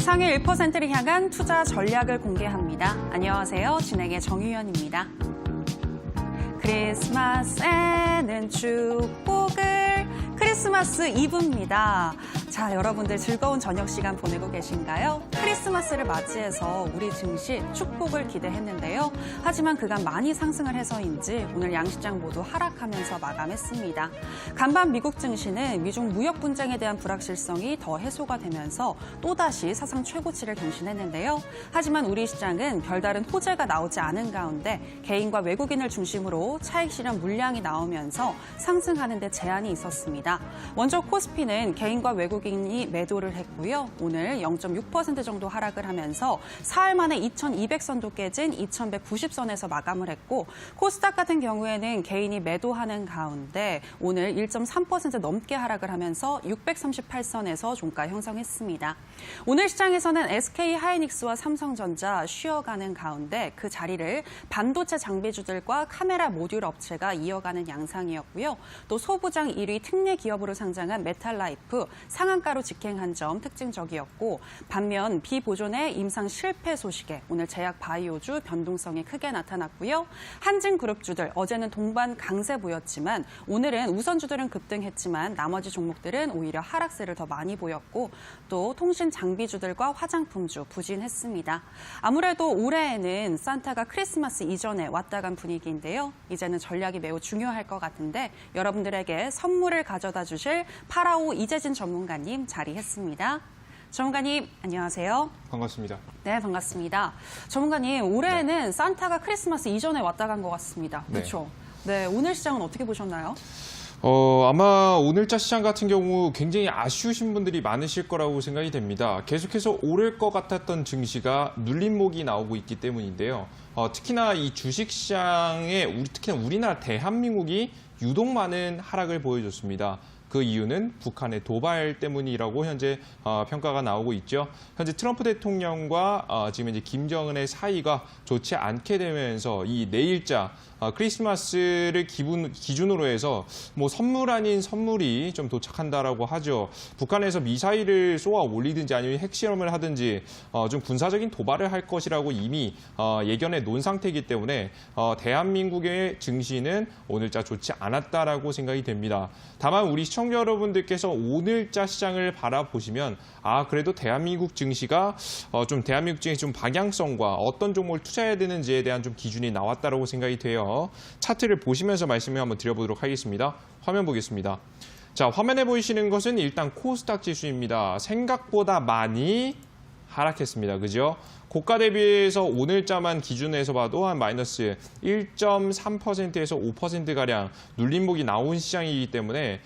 상위 1%를 향한 투자 전략을 공개합니다. 안녕하세요. 진행의 정유현입니다. 크리스마스에는 축복을 크리스마스 이브입니다. 자, 여러분들 즐거운 저녁 시간 보내고 계신가요? 크리스마스를 맞이해서 우리 증시 축복을 기대했는데요. 하지만 그간 많이 상승을 해서인지 오늘 양시장 모두 하락하면서 마감했습니다. 간밤 미국 증시는 미중 무역 분쟁에 대한 불확실성이 더 해소가 되면서 또다시 사상 최고치를 경신했는데요. 하지만 우리 시장은 별다른 호재가 나오지 않은 가운데 개인과 외국인을 중심으로 차익 실현 물량이 나오면서 상승하는 데 제한이 있었습니다. 먼저 코스피는 개인과 외국인이 매도를 했고요. 오늘 0.6% 정도 하락을 하면서 사흘 만에 2200선도 깨진 2190선에서 마감을 했고, 코스닥 같은 경우에는 개인이 매도하는 가운데 오늘 1.3% 넘게 하락을 하면서 638선에서 종가 형성했습니다. 오늘 시장에서는 SK하이닉스와 삼성전자 쉬어가는 가운데 그 자리를 반도체 장비주들과 카메라 모듈 업체가 이어가는 양상이었고요. 또 소부장 1위 특례 기업으로 상장한 메탈라이프 상한가로 직행한 점 특징적이었고, 반면 비보존의 임상 실패 소식에 오늘 제약 바이오주 변동성이 크게 나타났고요. 한진그룹주들 어제는 동반 강세 보였지만 오늘은 우선주들은 급등했지만 나머지 종목들은 오히려 하락세를 더 많이 보였고, 또 통신 장비주들과 화장품주 부진했습니다. 아무래도 올해에는 산타가 크리스마스 이전에 왔다 간 분위기인데요. 이제는 전략이 매우 중요할 것 같은데 여러분들에게 선물을 가져다 주실 파라오 이재진 전문가님 자리했습니다. 전문가님, 안녕하세요. 반갑습니다. 네, 반갑습니다. 전문가님, 올해에는 산타가 크리스마스 이전에 왔다 간 것 같습니다. 그렇죠? 네, 오늘 시장은 어떻게 보셨나요? 아마 오늘자 시장 같은 경우 굉장히 아쉬우신 분들이 많으실 거라고 생각이 됩니다. 계속해서 오를 것 같았던 증시가 눌림목이 나오고 있기 때문인데요. 특히나 이 주식시장에 특히나 우리나라 대한민국이 유독 많은 하락을 보여줬습니다. 그 이유는 북한의 도발 때문이라고 현재 평가가 나오고 있죠. 현재 트럼프 대통령과 지금 이제 김정은의 사이가 좋지 않게 되면서 이 내일자 크리스마스를 기준으로 해서 뭐 선물 아닌 선물이 좀 도착한다라고 하죠. 북한에서 미사일을 쏘아 올리든지 아니면 핵실험을 하든지 좀 군사적인 도발을 할 것이라고 이미 예견해 놓은 상태이기 때문에 대한민국의 증시는 오늘자 좋지 않았다라고 생각이 됩니다. 다만 우리 시청자 여러분들께서 오늘자 시장을 바라보시면 그래도 대한민국 증시가 대한민국 증시 좀 방향성과 어떤 종목을 투자해야 되는지에 대한 좀 기준이 나왔다라고 생각이 돼요. 차트를 보시면서 말씀을 한번 드려보도록 하겠습니다. 화면 보겠습니다. 자, 화면에 보이시는 것은 일단 코스닥 지수입니다. 생각보다 많이 하락했습니다. 그죠? 고가 대비해서 오늘자만 기준에서 봐도 한 마이너스 1.3%에서 5%가량 눌림목이 나온 시장이기 때문에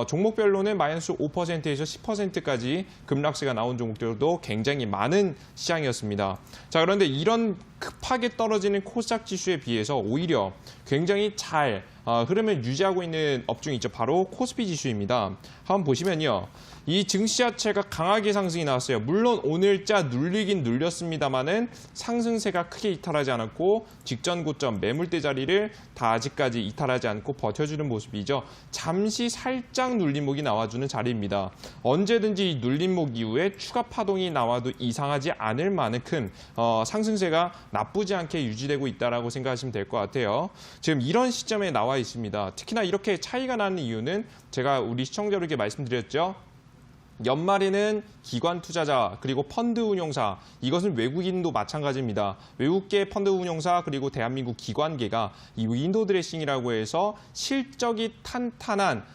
종목별로는 마이너스 5%에서 10%까지 급락세가 나온 종목들도 굉장히 많은 시장이었습니다. 자, 그런데 이런 급하게 떨어지는 코스닥 지수에 비해서 오히려 굉장히 잘 흐름을 유지하고 있는 업종이 있죠. 바로 코스피 지수입니다. 한번 보시면요. 이 증시 자체가 강하게 상승이 나왔어요. 물론 오늘자 눌리긴 눌렸습니다만은 상승세가 크게 이탈하지 않았고 직전 고점 매물대 자리를 다 아직까지 이탈하지 않고 버텨주는 모습이죠. 잠시 살짝 눌림목이 나와주는 자리입니다. 언제든지 이 눌림목 이후에 추가 파동이 나와도 이상하지 않을 만큼 상승세가 나쁘지 않게 유지되고 있다라고 생각하시면 될 것 같아요. 지금 이런 시점에 나와 있습니다. 특히나 이렇게 차이가 나는 이유는 제가 우리 시청자들에게 말씀드렸죠. 연말에는 기관 투자자 그리고 펀드 운용사, 이것은 외국인도 마찬가지입니다. 외국계 펀드 운용사 그리고 대한민국 기관계가 이 윈도우 드레싱이라고 해서 실적이 탄탄한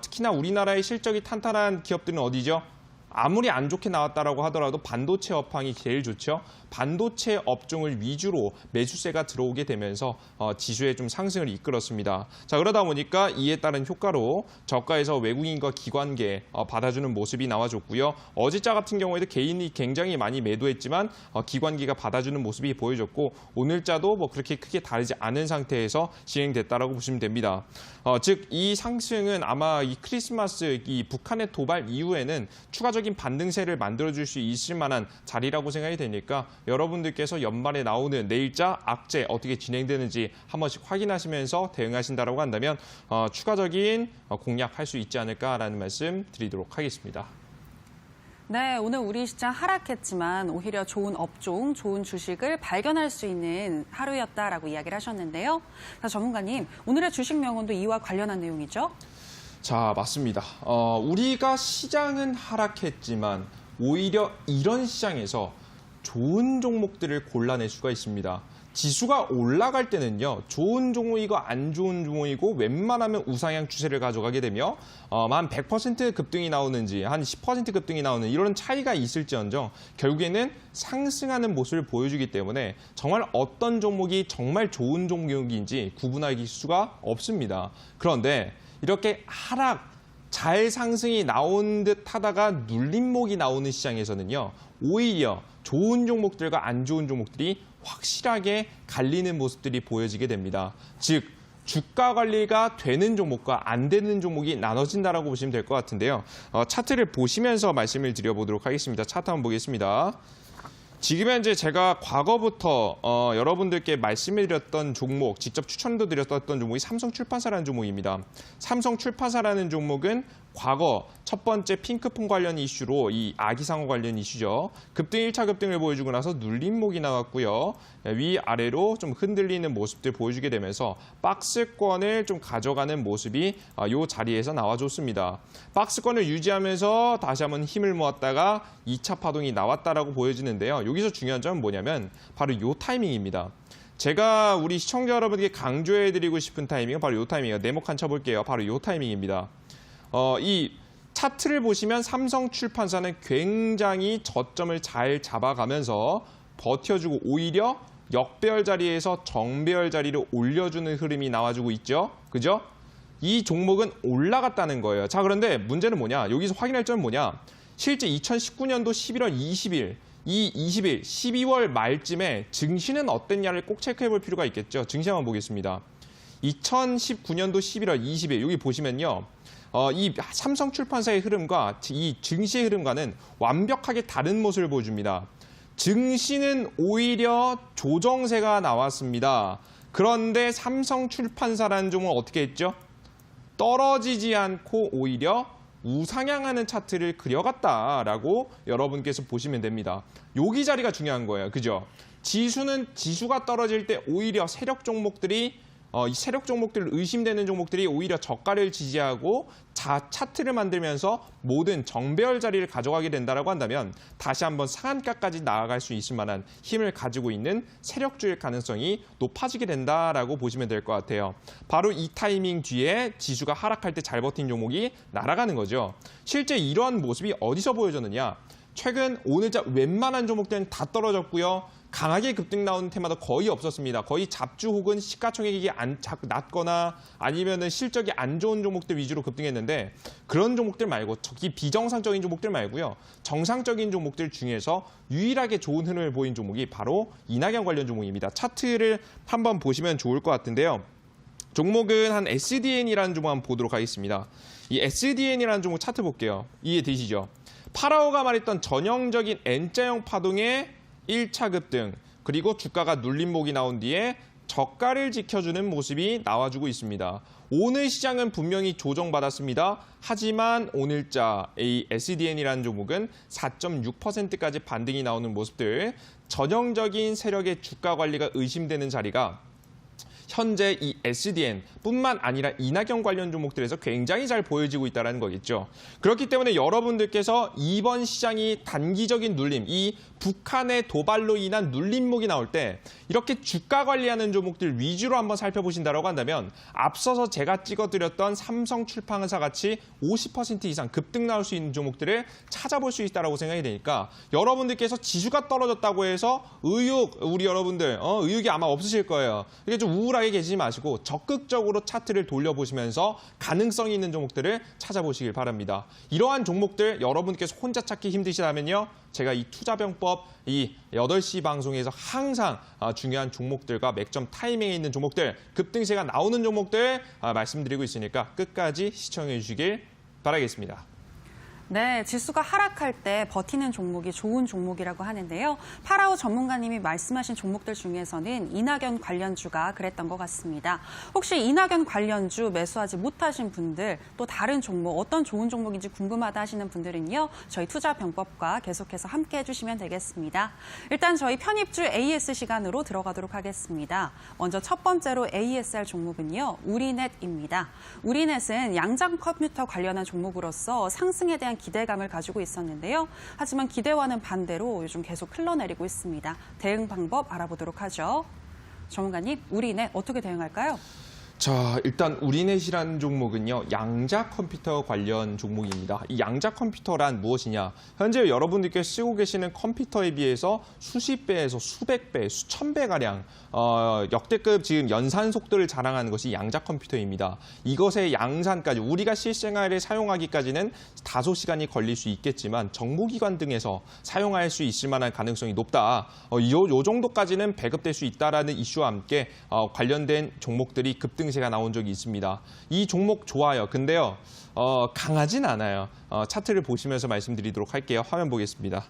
특히나 우리나라의 실적이 탄탄한 기업들은 어디죠? 아무리 안 좋게 나왔다라고 하더라도 반도체 업황이 제일 좋죠. 반도체 업종을 위주로 매수세가 들어오게 되면서 지수에 좀 상승을 이끌었습니다. 자, 그러다 보니까 이에 따른 효과로 저가에서 외국인과 기관계 받아주는 모습이 나와줬고요. 어제자 같은 경우에도 개인이 굉장히 많이 매도했지만 기관계가 받아주는 모습이 보여졌고 오늘자도 뭐 그렇게 크게 다르지 않은 상태에서 진행됐다라고 보시면 됩니다. 즉 이 상승은 아마 이 크리스마스 이 북한의 도발 이후에는 추가적인 반등세를 만들어줄 수 있을 만한 자리라고 생각이 되니까 여러분들께서 연말에 나오는 내일자 악재 어떻게 진행되는지 한 번씩 확인하시면서 대응하신다고 한다면 추가적인 공략할 수 있지 않을까라는 말씀 드리도록 하겠습니다. 네, 오늘 우리 시장 하락했지만 오히려 좋은 업종, 좋은 주식을 발견할 수 있는 하루였다라고 이야기를 하셨는데요. 자, 전문가님, 오늘의 주식 명언도 이와 관련한 내용이죠? 자, 맞습니다. 우리가 시장은 하락했지만 오히려 이런 시장에서 좋은 종목들을 골라낼 수가 있습니다. 지수가 올라갈 때는요, 좋은 종목이고 안 좋은 종목이고 웬만하면 우상향 추세를 가져가게 되며 한 100% 급등이 나오는지 한 10% 급등이 나오는 이런 차이가 있을지언정 결국에는 상승하는 모습을 보여주기 때문에 정말 어떤 종목이 정말 좋은 종목인지 구분할 수가 없습니다. 그런데 이렇게 하락, 잘 상승이 나온 듯 하다가 눌림목이 나오는 시장에서는요, 오히려 좋은 종목들과 안 좋은 종목들이 확실하게 갈리는 모습들이 보여지게 됩니다. 즉, 주가 관리가 되는 종목과 안 되는 종목이 나눠진다라고 보시면 될 것 같은데요. 차트를 보시면서 말씀을 드려보도록 하겠습니다. 차트 한번 보겠습니다. 지금 현재 제가 과거부터 여러분들께 말씀을 드렸던 종목, 직접 추천도 드렸던 종목이 삼성출판사라는 종목입니다. 삼성출판사라는 종목은 과거 첫 번째 핑크폰 관련 이슈로 이 아기상어 관련 이슈죠. 급등 1차 급등을 보여주고 나서 눌림목이 나왔고요. 위아래로 좀 흔들리는 모습들 보여주게 되면서 박스권을 좀 가져가는 모습이 이 자리에서 나와줬습니다. 박스권을 유지하면서 다시 한번 힘을 모았다가 2차 파동이 나왔다라고 보여지는데요. 여기서 중요한 점은 뭐냐면 바로 이 타이밍입니다. 제가 우리 시청자 여러분에게 강조해드리고 싶은 타이밍은 바로 이 타이밍이에요. 네모칸 쳐볼게요. 바로 이 타이밍입니다. 이 차트를 보시면 삼성출판사는 굉장히 저점을 잘 잡아가면서 버텨주고 오히려 역배열 자리에서 정배열 자리로 올려주는 흐름이 나와주고 있죠. 그죠? 이 종목은 올라갔다는 거예요. 자, 그런데 문제는 뭐냐? 여기서 확인할 점은 뭐냐? 실제 2019년도 11월 20일, 12월 말쯤에 증시는 어땠냐를 꼭 체크해 볼 필요가 있겠죠. 증시 한번 보겠습니다. 2019년도 11월 20일, 여기 보시면요. 이 삼성출판사의 흐름과 이 증시의 흐름과는 완벽하게 다른 모습을 보여줍니다. 증시는 오히려 조정세가 나왔습니다. 그런데 삼성출판사라는 종목은 어떻게 했죠? 떨어지지 않고 오히려 우상향하는 차트를 그려갔다라고 여러분께서 보시면 됩니다. 여기 자리가 중요한 거예요. 그죠? 지수가 떨어질 때 오히려 세력 종목들이 이 세력 종목들, 의심되는 종목들이 오히려 저가를 지지하고 차트를 만들면서 모든 정배열 자리를 가져가게 된다고 한다면 다시 한번 상한가까지 나아갈 수 있을 만한 힘을 가지고 있는 세력주일 가능성이 높아지게 된다라고 보시면 될 것 같아요. 바로 이 타이밍 뒤에 지수가 하락할 때 잘 버틴 종목이 날아가는 거죠. 실제 이러한 모습이 어디서 보여졌느냐? 최근 오늘자 웬만한 종목들은 다 떨어졌고요. 강하게 급등 나오는 테마도 거의 없었습니다. 거의 잡주 혹은 시가총액이 낮거나 아니면은 실적이 안 좋은 종목들 위주로 급등했는데 그런 종목들 말고 특히 비정상적인 종목들 말고요. 정상적인 종목들 중에서 유일하게 좋은 흐름을 보인 종목이 바로 이낙연 관련 종목입니다. 차트를 한번 보시면 좋을 것 같은데요. 종목은 한 SDN이라는 종목 한번 보도록 하겠습니다. 이 SDN이라는 종목 차트 볼게요. 이해되시죠? 파라오가 말했던 전형적인 N자형 파동의 1차 급등, 그리고 주가가 눌림목이 나온 뒤에 저가를 지켜주는 모습이 나와주고 있습니다. 오늘 시장은 분명히 조정받았습니다. 하지만 오늘자 SDN이라는 종목은 4.6%까지 반등이 나오는 모습들, 전형적인 세력의 주가 관리가 의심되는 자리가 현재 이 SDN뿐만 아니라 이낙연 관련 종목들에서 굉장히 잘 보여지고 있다는 거겠죠. 그렇기 때문에 여러분들께서 이번 시장이 단기적인 눌림, 이 북한의 도발로 인한 눌림목이 나올 때 이렇게 주가 관리하는 종목들 위주로 한번 살펴보신다고 한다면 앞서서 제가 찍어드렸던 삼성출판사 같이 50% 이상 급등 나올 수 있는 종목들을 찾아볼 수 있다고 생각이 되니까 여러분들께서 지수가 떨어졌다고 해서 우리 여러분들 의욕이 아마 없으실 거예요. 이게 좀 우울하게 계시지 마시고 적극적으로 차트를 돌려보시면서 가능성이 있는 종목들을 찾아보시길 바랍니다. 이러한 종목들 여러분께서 혼자 찾기 힘드시다면요. 제가 이 투자병법 이 8시 방송에서 항상 중요한 종목들과 맥점 타이밍에 있는 종목들, 급등세가 나오는 종목들 말씀드리고 있으니까 끝까지 시청해 주시길 바라겠습니다. 네, 지수가 하락할 때 버티는 종목이 좋은 종목이라고 하는데요. 파라오 전문가님이 말씀하신 종목들 중에서는 이낙연 관련주가 그랬던 것 같습니다. 혹시 이낙연 관련주 매수하지 못하신 분들, 또 다른 종목, 어떤 좋은 종목인지 궁금하다 하시는 분들은요. 저희 투자병법과 계속해서 함께 해주시면 되겠습니다. 일단 저희 편입주 AS 시간으로 들어가도록 하겠습니다. 먼저 첫 번째로 ASR 종목은요. 우리넷입니다. 우리넷은 양장 컴퓨터 관련한 종목으로서 상승에 대한 기대감을 가지고 있었는데요. 하지만 기대와는 반대로 요즘 계속 흘러내리고 있습니다. 대응 방법 알아보도록 하죠. 전문가님, 우리넷 어떻게 대응할까요? 자, 일단 우리넷이라는 종목은요, 양자 컴퓨터 관련 종목입니다. 이 양자 컴퓨터란 무엇이냐? 현재 여러분들께 쓰고 계시는 컴퓨터에 비해서 수십 배에서 수백 배, 수천 배가량 역대급 지금 연산 속도를 자랑하는 것이 양자 컴퓨터입니다. 이것의 양산까지 우리가 실생활에 사용하기까지는 다소 시간이 걸릴 수 있겠지만 정보기관 등에서 사용할 수 있을 만한 가능성이 높다. 요 정도까지는 배급될 수 있다라는 이슈와 함께 관련된 종목들이 급등세가 나온 적이 있습니다. 이 종목 좋아요. 근데요. 강하진 않아요. 차트를 보시면서 말씀드리도록 할게요. 화면 보겠습니다.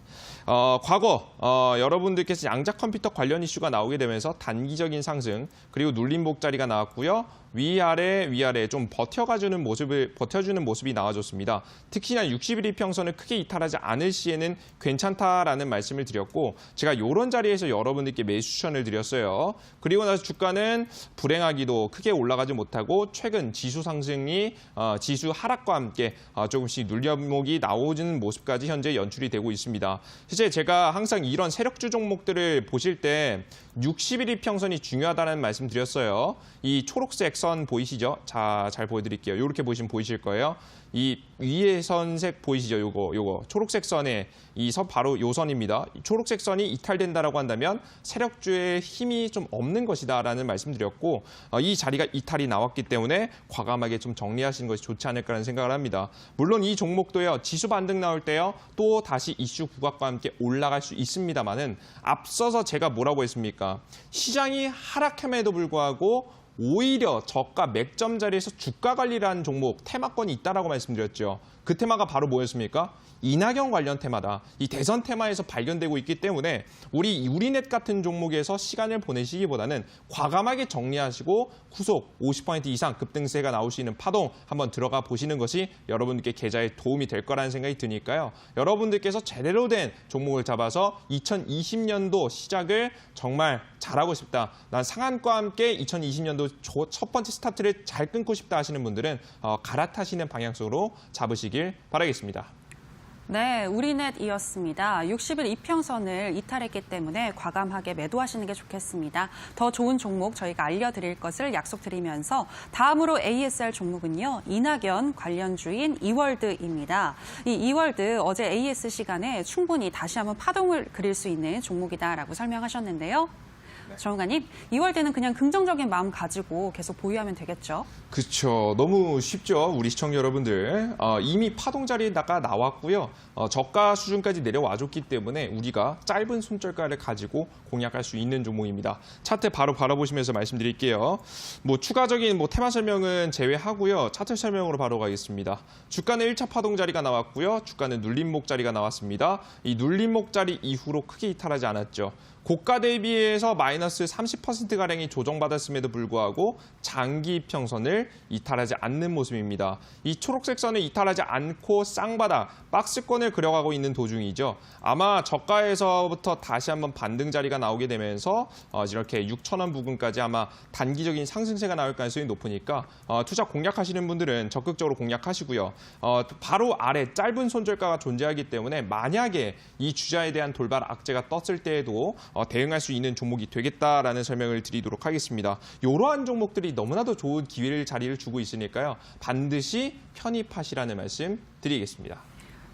과거 여러분들께서 양자 컴퓨터 관련 이슈가 나오게 되면서 단기적인 상승 그리고 눌림목 자리가 나왔고요. 위아래 좀 버텨주는 모습이 나와줬습니다. 특히나 60일 이평선을 크게 이탈하지 않을 시에는 괜찮다라는 말씀을 드렸고 제가 이런 자리에서 여러분들께 매수 추천을 드렸어요. 그리고 나서 주가는 불행하기도 크게 올라가지 못하고 최근 지수 상승이 지수 하락과 함께 조금씩 눌림목이 나오는 모습까지 현재 연출이 되고 있습니다. 실제 제가 항상 이런 세력주 종목들을 보실 때 60일 이평선이 중요하다는 말씀 드렸어요. 이 초록색 선 보이시죠? 자, 잘 보여드릴게요. 이렇게 보시면 보이실 거예요. 이 위에 선색 보이시죠? 요거 초록색 선에 이 선 바로 요 선입니다. 이 초록색 선이 이탈된다라고 한다면 세력주의 힘이 좀 없는 것이다라는 말씀드렸고 이 자리가 이탈이 나왔기 때문에 과감하게 좀 정리하시는 것이 좋지 않을까라는 생각을 합니다. 물론 이 종목도요 지수 반등 나올 때요 또 다시 이슈 부각과 함께 올라갈 수 있습니다만은 앞서서 제가 뭐라고 했습니까? 시장이 하락함에도 불구하고 오히려 저가 맥점 자리에서 주가 관리를 하는 종목, 테마권이 있다라고 말씀드렸죠. 그 테마가 바로 뭐였습니까? 이낙연 관련 테마다. 이 대선 테마에서 발견되고 있기 때문에 우리넷 같은 종목에서 시간을 보내시기보다는 과감하게 정리하시고 후속 50% 이상 급등세가 나올 수 있는 파동 한번 들어가 보시는 것이 여러분들께 계좌에 도움이 될 거라는 생각이 드니까요. 여러분들께서 제대로 된 종목을 잡아서 2020년도 시작을 정말 잘하고 싶다. 난 상한과 함께 2020년도 첫 번째 스타트를 잘 끊고 싶다 하시는 분들은 갈아타시는 방향성으로 잡으시길 바라겠습니다. 네, 우리넷이었습니다. 60일 이평선을 이탈했기 때문에 과감하게 매도하시는 게 좋겠습니다. 더 좋은 종목 저희가 알려드릴 것을 약속드리면서 다음으로 ASR 종목은요. 이낙연 관련주인 이월드입니다. 이 이월드 어제 AS 시간에 충분히 다시 한번 파동을 그릴 수 있는 종목이다라고 설명하셨는데요. 전문가님, 이월드는 그냥 긍정적인 마음 가지고 계속 보유하면 되겠죠? 그렇죠. 너무 쉽죠. 우리 시청자 여러분들. 이미 파동 자리에다가 나왔고요. 저가 수준까지 내려와줬기 때문에 우리가 짧은 손절가를 가지고 공략할 수 있는 종목입니다. 차트 바로 바라보시면서 말씀드릴게요. 추가적인 테마 설명은 제외하고요. 차트 설명으로 바로 가겠습니다. 주가는 1차 파동 자리가 나왔고요. 주가는 눌림목 자리가 나왔습니다. 이 눌림목 자리 이후로 크게 이탈하지 않았죠. 고가 대비해서 마이너스 30%가량이 조정받았음에도 불구하고 장기 평선을 이탈하지 않는 모습입니다. 이 초록색 선을 이탈하지 않고 쌍바닥, 박스권을 그려가고 있는 도중이죠. 아마 저가에서부터 다시 한번 반등 자리가 나오게 되면서 이렇게 6,000원 부근까지 아마 단기적인 상승세가 나올 가능성이 높으니까 투자 공략하시는 분들은 적극적으로 공략하시고요. 바로 아래 짧은 손절가가 존재하기 때문에 만약에 이 주자에 대한 돌발 악재가 떴을 때에도 대응할 수 있는 종목이 되겠다라는 설명을 드리도록 하겠습니다. 이러한 종목들이 너무나도 좋은 자리를 주고 있으니까요. 반드시 편입하시라는 말씀 드리겠습니다.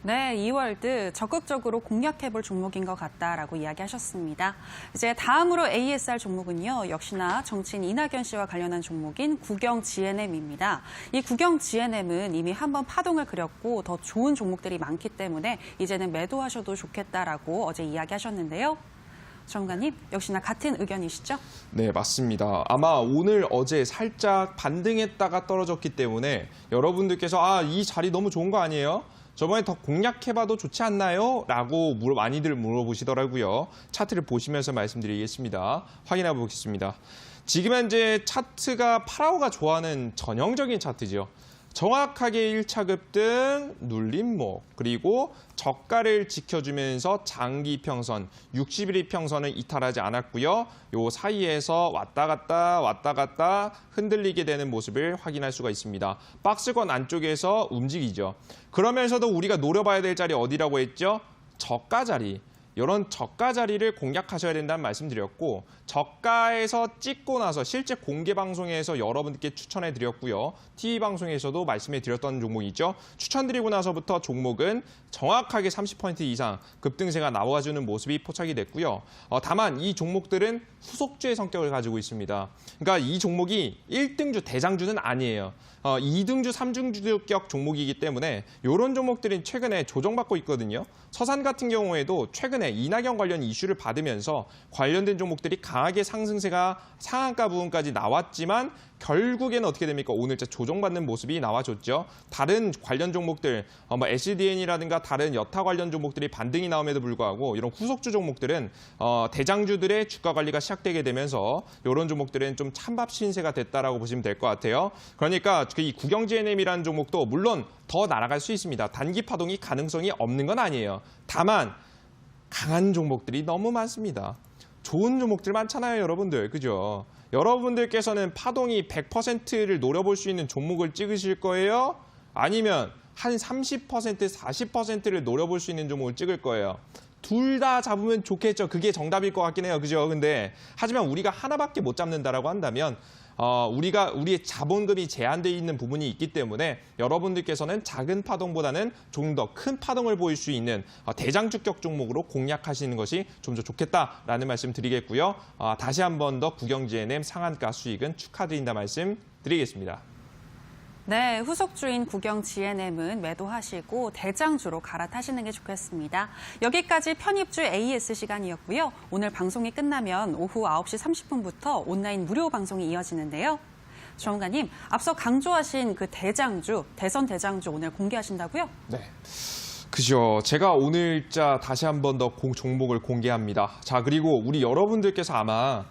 네, 이월드 적극적으로 공략해볼 종목인 것 같다라고 이야기하셨습니다. 이제 다음으로 ASR 종목은요. 역시나 정치인 이낙연 씨와 관련한 종목인 국영 GNM입니다. 이 국영 GNM은 이미 한번 파동을 그렸고 더 좋은 종목들이 많기 때문에 이제는 매도하셔도 좋겠다라고 어제 이야기하셨는데요. 전문가님, 역시나 같은 의견이시죠? 네, 맞습니다. 아마 오늘 어제 살짝 반등했다가 떨어졌기 때문에 여러분들께서 이 자리 너무 좋은 거 아니에요? 저번에 더 공략해봐도 좋지 않나요? 라고 많이들 물어보시더라고요. 차트를 보시면서 말씀드리겠습니다. 확인해 보겠습니다. 지금 현재 차트가 파라오가 좋아하는 전형적인 차트죠. 정확하게 1차 급등, 눌림목, 그리고 저가를 지켜주면서 장기 평선, 60일 평선을 이탈하지 않았고요. 요 사이에서 왔다 갔다 흔들리게 되는 모습을 확인할 수가 있습니다. 박스권 안쪽에서 움직이죠. 그러면서도 우리가 노려봐야 될 자리 어디라고 했죠? 저가 자리. 이런 저가 자리를 공략하셔야 된다는 말씀드렸고 저가에서 찍고 나서 실제 공개 방송에서 여러분들께 추천해 드렸고요. TV 방송에서도 말씀해 드렸던 종목이죠. 추천드리고 나서부터 종목은 정확하게 30% 이상 급등세가 나와주는 모습이 포착이 됐고요. 다만 이 종목들은 후속주의 성격을 가지고 있습니다. 그러니까 이 종목이 1등주 대장주는 아니에요. 2등주, 3등주격 종목이기 때문에 이런 종목들은 최근에 조정받고 있거든요. 서산 같은 경우에도 최근에 이낙연 관련 이슈를 받으면서 관련된 종목들이 강하게 상승세가 상한가 부분까지 나왔지만 결국에는 어떻게 됩니까? 오늘자 조정받는 모습이 나와줬죠. 다른 관련 종목들, SDN이라든가 다른 여타 관련 종목들이 반등이 나옴에도 불구하고 이런 후속주 종목들은 대장주들의 주가 관리가 시작되게 되면서 이런 종목들은 좀 찬밥 신세가 됐다라고 보시면 될 것 같아요. 그러니까 이 국영GNM이라는 종목도 물론 더 날아갈 수 있습니다. 단기 파동이 가능성이 없는 건 아니에요. 다만 강한 종목들이 너무 많습니다. 좋은 종목들 많잖아요, 여러분들. 그죠? 여러분들께서는 파동이 100%를 노려볼 수 있는 종목을 찍으실 거예요? 아니면 한 30%, 40%를 노려볼 수 있는 종목을 찍을 거예요? 둘 다 잡으면 좋겠죠. 그게 정답일 것 같긴 해요. 그죠? 근데 하지만 우리가 하나밖에 못 잡는다라고 한다면 우리의 자본금이 제한되어 있는 부분이 있기 때문에 여러분들께서는 작은 파동보다는 좀 더 큰 파동을 보일 수 있는 대장주격 종목으로 공략하시는 것이 좀 더 좋겠다라는 말씀 드리겠고요. 다시 한 번 더 국영GNM 상한가 수익은 축하드린다 말씀 드리겠습니다. 네, 후속주인 국영GNM은 매도하시고 대장주로 갈아타시는 게 좋겠습니다. 여기까지 편입주 AS 시간이었고요. 오늘 방송이 끝나면 오후 9시 30분부터 온라인 무료 방송이 이어지는데요. 주원가님, 앞서 강조하신 그 대장주, 대선 대장주 오늘 공개하신다고요? 네. 그죠. 제가 오늘자 다시 한 번 더 종목을 공개합니다. 자, 그리고 우리 여러분들께서 아마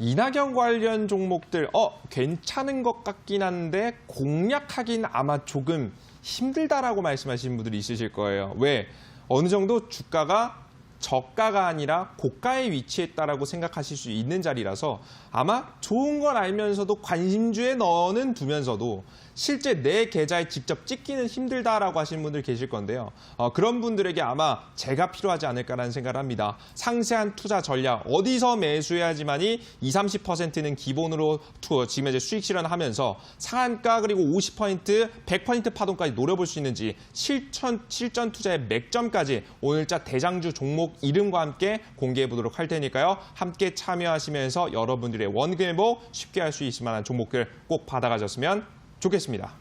이낙연 관련 종목들 괜찮은 것 같긴 한데 공략하긴 아마 조금 힘들다라고 말씀하시는 분들이 있으실 거예요. 왜? 어느 정도 주가가 저가가 아니라 고가에 위치했다라고 생각하실 수 있는 자리라서 아마 좋은 걸 알면서도 관심주에 넣어는 두면서도 실제 내 계좌에 직접 찍기는 힘들다라고 하시는 분들 계실 건데요. 그런 분들에게 아마 제가 필요하지 않을까라는 생각을 합니다. 상세한 투자 전략, 어디서 매수해야지만이 20, 30%는 기본으로 지금 이제 수익 실현하면서 상한가 그리고 50%, 100% 파동까지 노려볼 수 있는지 실전 투자의 맥점까지 오늘자 대장주 종목 이름과 함께 공개해 보도록 할 테니까요. 함께 참여하시면서 여러분들의 원금회복 쉽게 할 수 있을 만한 종목들 꼭 받아가셨으면 좋겠습니다.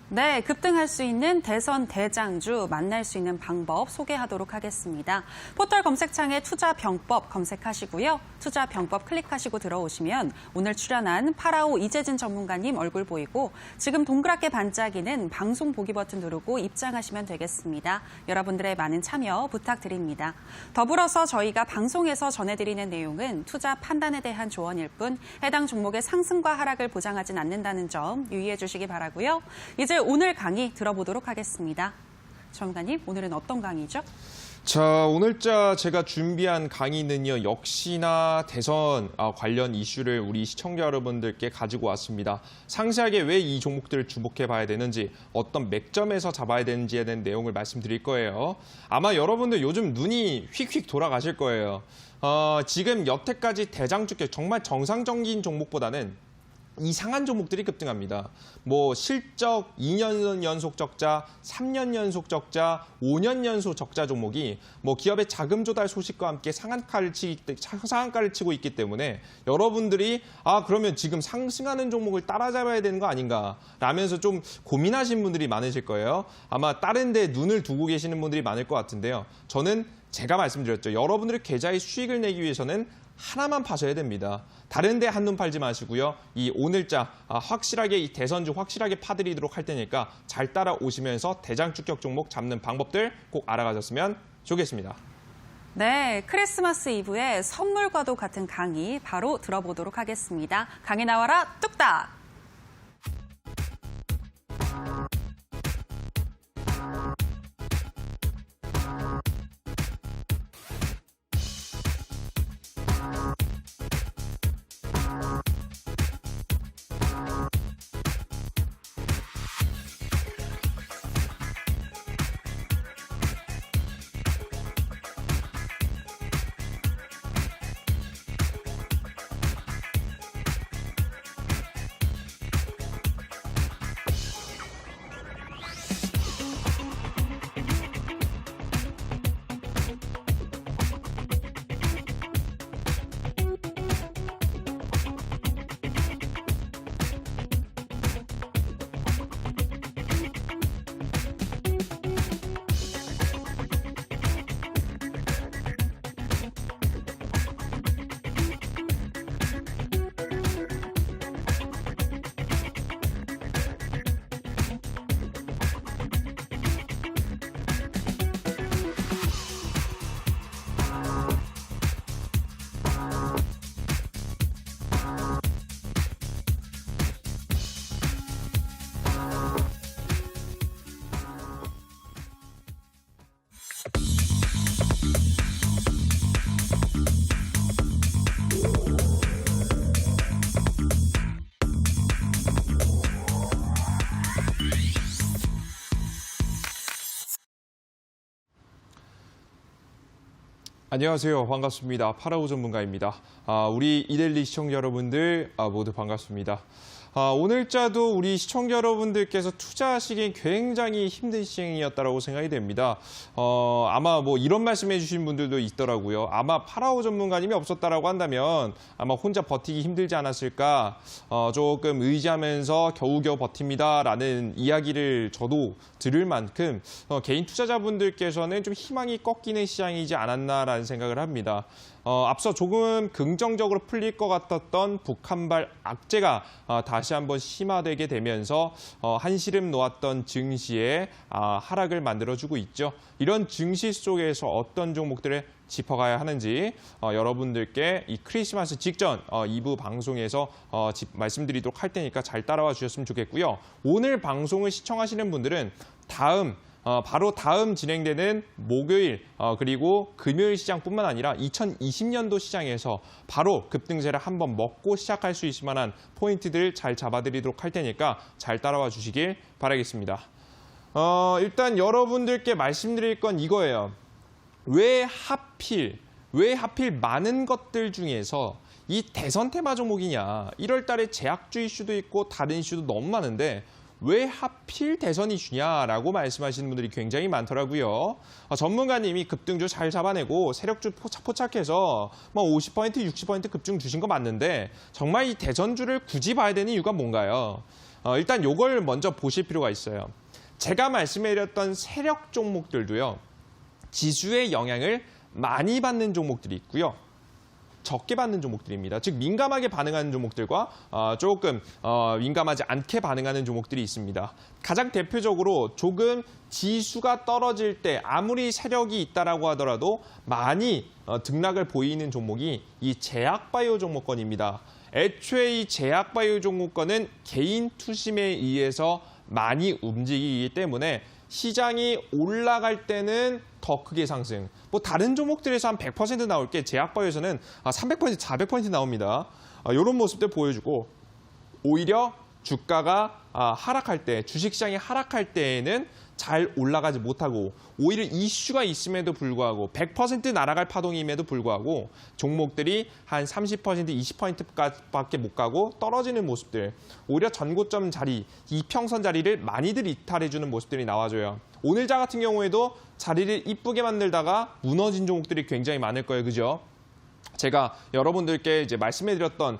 네, 급등할 수 있는 대선 대장주 만날 수 있는 방법 소개하도록 하겠습니다. 포털 검색창에 투자병법 검색하시고요. 투자병법 클릭하시고 들어오시면 오늘 출연한 파라오 이재진 전문가님 얼굴 보이고 지금 동그랗게 반짝이는 방송 보기 버튼 누르고 입장하시면 되겠습니다. 여러분들의 많은 참여 부탁드립니다. 더불어서 저희가 방송에서 전해드리는 내용은 투자 판단에 대한 조언일 뿐 해당 종목의 상승과 하락을 보장하진 않는다는 점 유의해 주시기 바라고요. 이제 오늘 강의 들어보도록 하겠습니다. 전문가님, 오늘은 어떤 강의죠? 자, 오늘자 제가 준비한 강의는요, 역시나 대선 관련 이슈를 우리 시청자 여러분들께 가지고 왔습니다. 상세하게 왜 이 종목들을 주목해 봐야 되는지, 어떤 맥점에서 잡아야 되는지에 대한 내용을 말씀드릴 거예요. 아마 여러분들 요즘 눈이 휙휙 돌아가실 거예요. 지금 여태까지 대장주격 정말 정상적인 종목보다는 이상한 종목들이 급등합니다. 뭐 실적 2년 연속 적자, 3년 연속 적자, 5년 연속 적자 종목이 뭐 기업의 자금 조달 소식과 함께 상한가를 치고 있기 때문에 여러분들이 그러면 지금 상승하는 종목을 따라잡아야 되는 거 아닌가 라면서 좀 고민하신 분들이 많으실 거예요. 아마 다른 데 눈을 두고 계시는 분들이 많을 것 같은데요. 저는 제가 말씀드렸죠. 여러분들의 계좌의 수익을 내기 위해서는 하나만 파셔야 됩니다. 다른 데 한눈 팔지 마시고요. 이 오늘자 확실하게 이 대선주 확실하게 파드리도록 할 테니까 잘 따라오시면서 대장 축격 종목 잡는 방법들 꼭 알아가셨으면 좋겠습니다. 네, 크리스마스 이브의 선물과도 같은 강의 바로 들어보도록 하겠습니다. 강의 나와라 뚝딱! 안녕하세요. 반갑습니다. 파라오 전문가입니다. 우리 이데일리 시청자 여러분들 모두 반갑습니다. 오늘자도 우리 시청자 여러분들께서 투자하시기 굉장히 힘든 시행이었다고 생각이 됩니다. 아마 뭐 이런 말씀해 주신 분들도 있더라고요. 아마 파라오 전문가님이 없었다라고 한다면 아마 혼자 버티기 힘들지 않았을까, 조금 의지하면서 겨우겨우 버팁니다라는 이야기를 저도 들을 만큼 개인 투자자분들께서는 좀 희망이 꺾이는 시장이지 않았나라는 생각을 합니다. 앞서 조금 긍정적으로 풀릴 것 같았던 북한발 악재가 다시 한번 심화되게 되면서 한시름 놓았던 증시에 하락을 만들어주고 있죠. 이런 증시 속에서 어떤 종목들을 짚어가야 하는지 여러분들께 이 크리스마스 직전 2부 방송에서 말씀드리도록 할 테니까 잘 따라와 주셨으면 좋겠고요. 오늘 방송을 시청하시는 분들은 바로 다음 진행되는 목요일 그리고 금요일 시장뿐만 아니라 2020년도 시장에서 바로 급등세를 한번 먹고 시작할 수 있을 만한 포인트들 잘 잡아드리도록 할 테니까 잘 따라와 주시길 바라겠습니다. 일단 여러분들께 말씀드릴 건 이거예요. 왜 하필 많은 것들 중에서 이 대선 테마 종목이냐. 1월 달에 제약주 이슈도 있고 다른 이슈도 너무 많은데 왜 하필 대선 이슈냐라고 말씀하시는 분들이 굉장히 많더라고요. 전문가님이 급등주 잘 잡아내고 세력주 포착해서 뭐 50%, 60% 급등 주신 거 맞는데 정말 이 대선주를 굳이 봐야 되는 이유가 뭔가요? 일단 이걸 먼저 보실 필요가 있어요. 제가 말씀드렸던 세력 종목들도요. 지수의 영향을 많이 받는 종목들이 있고요. 적게 받는 종목들입니다. 즉 민감하게 반응하는 종목들과 조금 민감하지 않게 반응하는 종목들이 있습니다. 가장 대표적으로 조금 지수가 떨어질 때 아무리 세력이 있다라고 하더라도 많이 등락을 보이는 종목이 이 제약바이오 종목권입니다. 애초에 이 제약바이오 종목권은 개인 투심에 의해서 많이 움직이기 때문에 시장이 올라갈 때는 더 크게 상승. 뭐 다른 종목들에서 한 100% 나올 게 제약바이오에서는 300%, 400% 나옵니다. 이런 모습들 보여주고 오히려 주가가 하락할 때, 주식시장이 하락할 때에는 잘 올라가지 못하고 오히려 이슈가 있음에도 불구하고 100% 날아갈 파동임에도 불구하고 종목들이 한 30%, 20%까지밖에 못 가고 떨어지는 모습들. 오히려 전고점 자리, 이평선 자리를 많이들 이탈해주는 모습들이 나와줘요. 오늘자 같은 경우에도 자리를 이쁘게 만들다가 무너진 종목들이 굉장히 많을 거예요. 그죠? 제가 여러분들께 이제 말씀해드렸던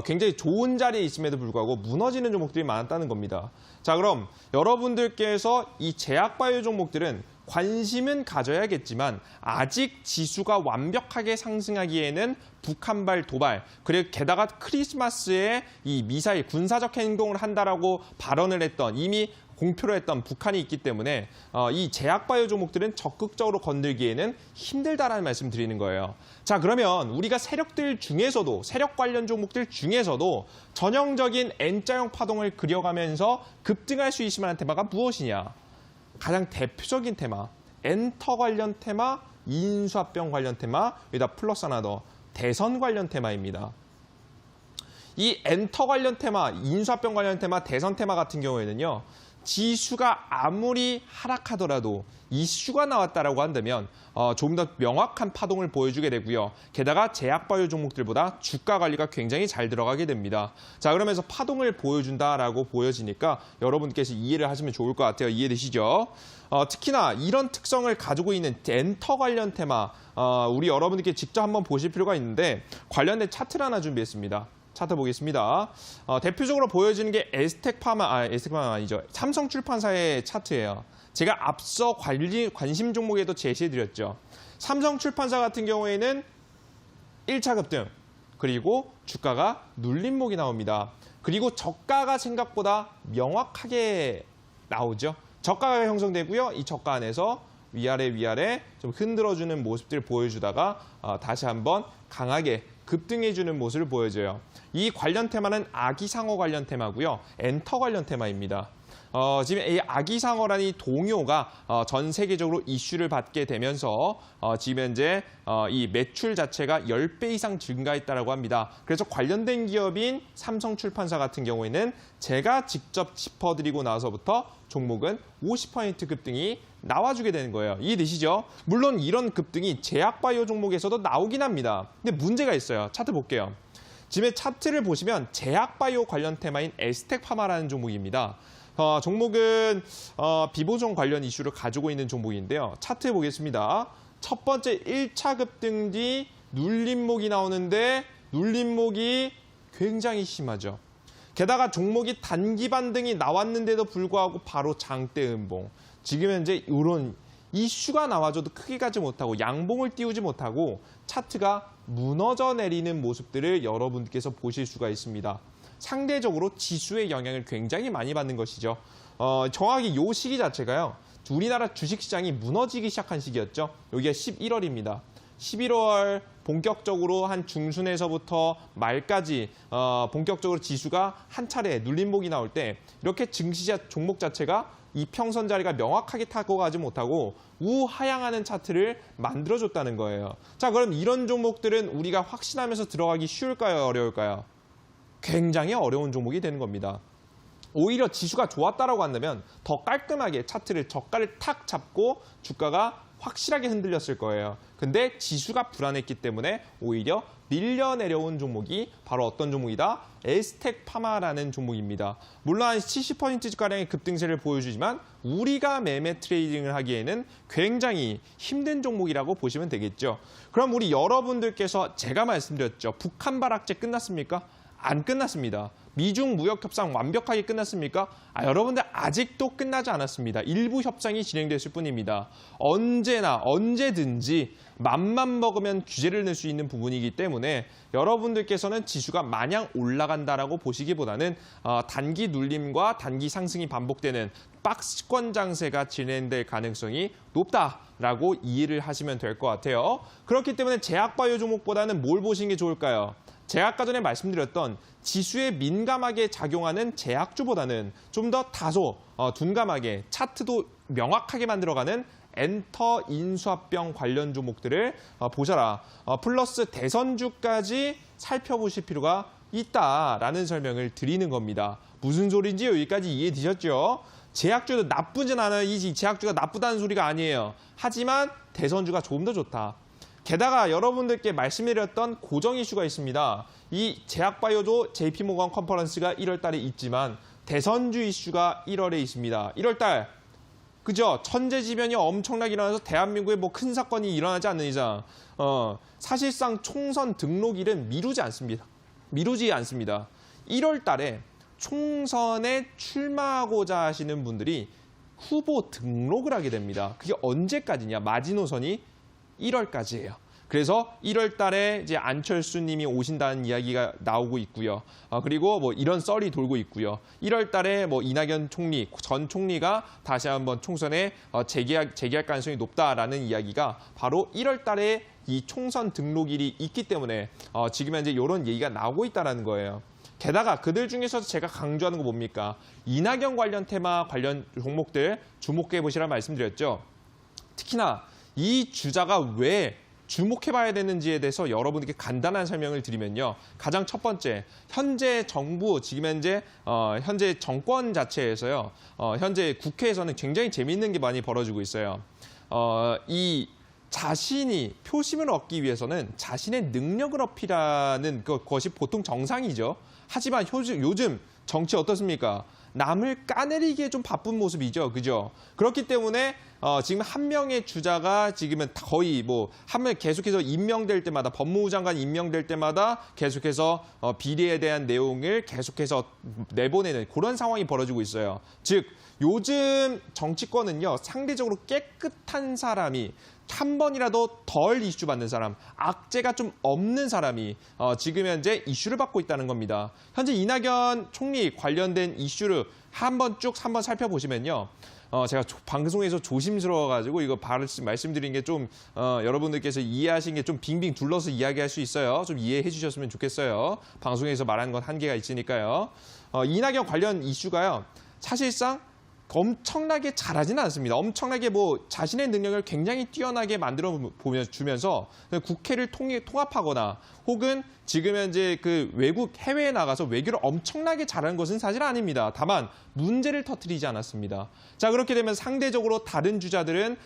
굉장히 좋은 자리에 있음에도 불구하고 무너지는 종목들이 많았다는 겁니다. 자, 그럼 여러분들께서 이 제약바이오 종목들은 관심은 가져야겠지만 아직 지수가 완벽하게 상승하기에는 북한발 도발, 그리고 게다가 크리스마스에 이 미사일 군사적 행동을 한다라고 발언을 했던, 이미 공표를 했던 북한이 있기 때문에 이 제약바이오 종목들은 적극적으로 건들기에는 힘들다라는 말씀 드리는 거예요. 자, 그러면 우리가 세력 관련 종목들 중에서도 전형적인 N자형 파동을 그려가면서 급등할 수 있을 만한 테마가 무엇이냐? 가장 대표적인 테마, 엔터 관련 테마, 인수합병 관련 테마, 여기다 플러스 하나 더, 대선 관련 테마입니다. 이 엔터 관련 테마, 인수합병 관련 테마, 대선 테마 같은 경우에는요, 지수가 아무리 하락하더라도 이슈가 나왔다라고 한다면 조금 더 명확한 파동을 보여주게 되고요. 게다가 제약바이오 종목들보다 주가 관리가 굉장히 잘 들어가게 됩니다. 자, 그러면서 파동을 보여준다라고 보여지니까 여러분께서 이해를 하시면 좋을 것 같아요. 이해되시죠? 특히나 이런 특성을 가지고 있는 엔터 관련 테마, 우리 여러분들께 직접 한번 보실 필요가 있는데 관련된 차트를 하나 준비했습니다. 차트 보겠습니다. 대표적으로 보여지는 게 에스텍파마 아니죠. 삼성출판사의 차트예요. 제가 앞서 관심 종목에도 제시해드렸죠. 삼성출판사 같은 경우에는 1차 급등, 그리고 주가가 눌림목이 나옵니다. 그리고 저가가 생각보다 명확하게 나오죠. 저가가 형성되고요. 이 저가 안에서 위아래 좀 흔들어주는 모습들을 보여주다가 다시 한번 강하게 급등해주는 모습을 보여줘요. 이 관련 테마는 아기상어 관련 테마고요. 엔터 관련 테마입니다. 지금 이 아기상어라는 이 동요가 전 세계적으로 이슈를 받게 되면서 지금 현재 이 매출 자체가 10배 이상 증가했다고 합니다. 그래서 관련된 기업인 삼성출판사 같은 경우에는 제가 직접 짚어드리고 나서부터 종목은 50% 급등이 나와주게 되는 거예요. 이해되시죠? 물론 이런 급등이 제약바이오 종목에서도 나오긴 합니다. 근데 문제가 있어요. 차트 볼게요. 지금 차트를 보시면 제약바이오 관련 테마인 에스텍파마라는 종목입니다. 종목은 비보종 관련 이슈를 가지고 있는 종목인데요. 차트 보겠습니다. 첫 번째 1차 급등 뒤 눌림목이 나오는데 눌림목이 굉장히 심하죠. 게다가 종목이 단기 반등이 나왔는데도 불구하고 바로 장대 음봉. 지금 현재 이런 이슈가 나와줘도 크게 가지 못하고 양봉을 띄우지 못하고 차트가 무너져 내리는 모습들을 여러분께서 보실 수가 있습니다. 상대적으로 지수의 영향을 굉장히 많이 받는 것이죠. 정확히 이 시기 자체가요. 우리나라 주식시장이 무너지기 시작한 시기였죠. 여기가 11월입니다. 11월 본격적으로 한 중순에서부터 말까지 본격적으로 지수가 한 차례 눌림목이 나올 때 이렇게 증시 종목 자체가 이평선 자리가 명확하게 타고 가지 못하고 우하향하는 차트를 만들어줬다는 거예요. 자, 그럼 이런 종목들은 우리가 확신하면서 들어가기 쉬울까요? 어려울까요? 굉장히 어려운 종목이 되는 겁니다. 오히려 지수가 좋았다라고 한다면 더 깔끔하게 차트를 저가를 탁 잡고 주가가 확실하게 흔들렸을 거예요. 근데 지수가 불안했기 때문에 오히려 밀려 내려온 종목이 바로 어떤 종목이다? 에스텍파마라는 종목입니다. 물론 한 70%가량의 급등세를 보여주지만 우리가 매매 트레이딩을 하기에는 굉장히 힘든 종목이라고 보시면 되겠죠. 그럼 우리 여러분들께서 제가 말씀드렸죠. 북한발 악재 끝났습니까? 안 끝났습니다. 미중 무역 협상 완벽하게 끝났습니까? 여러분들 아직도 끝나지 않았습니다. 일부 협상이 진행됐을 뿐입니다. 언제든지 맘만 먹으면 규제를 낼 수 있는 부분이기 때문에 여러분들께서는 지수가 마냥 올라간다라고 보시기보다는 단기 눌림과 단기 상승이 반복되는 박스권 장세가 진행될 가능성이 높다라고 이해를 하시면 될 것 같아요. 그렇기 때문에 제약바이오 종목보다는 뭘 보시는 게 좋을까요? 제가 아까 전에 말씀드렸던 지수에 민감하게 작용하는 제약주보다는 좀 더 다소 둔감하게 차트도 명확하게 만들어가는 엔터 인수합병 관련 종목들을 보셔라. 플러스 대선주까지 살펴보실 필요가 있다라는 설명을 드리는 겁니다. 무슨 소리인지 여기까지 이해되셨죠? 제약주도 나쁘진 않아요. 이 제약주가 나쁘다는 소리가 아니에요. 하지만 대선주가 조금 더 좋다. 게다가 여러분들께 말씀드렸던 고정 이슈가 있습니다. 이 제약바이오도 JP모건 컨퍼런스가 1월 달에 있지만 대선주 이슈가 1월에 있습니다. 1월 달, 그죠? 천재지변이 엄청나게 일어나서 대한민국에 뭐 큰 사건이 일어나지 않는 이상 사실상 총선 등록일은 미루지 않습니다. 1월 달에 총선에 출마하고자 하시는 분들이 후보 등록을 하게 됩니다. 그게 언제까지냐? 마지노선이 1월까지예요. 그래서 1월 달에 이제 안철수 님이 오신다는 이야기가 나오고 있고요. 그리고 뭐 이런 썰이 돌고 있고요. 1월 달에 뭐 이낙연 총리, 전 총리가 다시 한번 총선에 재기할 가능성이 높다라는 이야기가 바로 1월 달에 이 총선 등록일이 있기 때문에 지금 현재 이런 얘기가 나오고 있다는 거예요. 게다가 그들 중에서 제가 강조하는 거 뭡니까? 이낙연 관련 테마 관련 종목들 주목해 보시라 말씀드렸죠. 특히나 이 주자가 왜 주목해봐야 되는지에 대해서 여러분에게 간단한 설명을 드리면요. 가장 첫 번째, 현재 정부, 지금 현재 정권 자체에서요. 현재 국회에서는 굉장히 재미있는 게 많이 벌어지고 있어요. 이 자신이 표심을 얻기 위해서는 자신의 능력을 어필하는 것이 보통 정상이죠. 하지만 요즘 정치 어떻습니까? 남을 까내리기에 좀 바쁜 모습이죠. 그죠? 그렇기 때문에 지금 한 명의 주자가 지금은 거의 한 명 계속해서 임명될 때마다 법무부 장관 임명될 때마다 계속해서 비리에 대한 내용을 계속해서 내보내는 그런 상황이 벌어지고 있어요. 즉 요즘 정치권은요. 상대적으로 깨끗한 사람이 한 번이라도 덜 이슈 받는 사람, 악재가 좀 없는 사람이 지금 현재 이슈를 받고 있다는 겁니다. 현재 이낙연 총리 관련된 이슈를 한번 살펴보시면요. 제가 방송에서 조심스러워가지고 이거 말씀드린 게 좀 여러분들께서 이해하신 게 좀 빙빙 둘러서 이야기할 수 있어요. 좀 이해해 주셨으면 좋겠어요. 방송에서 말하는 건 한계가 있으니까요. 이낙연 관련 이슈가요. 사실상 엄청나게 잘하지는 않습니다. 엄청나게 자신의 능력을 굉장히 뛰어나게 만들어 주면서 국회를 통합하거나 혹은 지금 현재 그 외국 해외에 나가서 외교를 엄청나게 잘하는 것은 사실 아닙니다. 다만 문제를 터뜨리지 않았습니다. 자, 그렇게 되면 상대적으로 다른 주자들은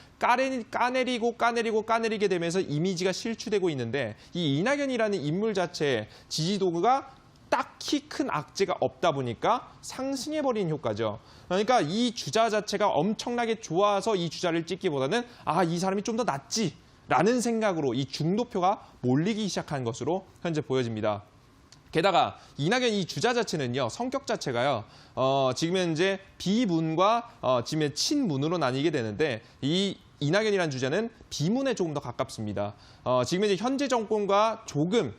까내리게 되면서 이미지가 실추되고 있는데 이 이낙연이라는 인물 자체의 지지도가 딱히 큰 악재가 없다 보니까 상승해버린 효과죠. 그러니까 이 주자 자체가 엄청나게 좋아서 이 주자를 찍기보다는 이 사람이 좀 더 낫지라는 생각으로 이 중도표가 몰리기 시작한 것으로 현재 보여집니다. 게다가 이낙연 이 주자 자체는요. 성격 자체가요. 지금 현재 비문과 지금 친문으로 나뉘게 되는데 이 이낙연이라는 주자는 비문에 조금 더 가깝습니다. 지금 현재 정권과 조금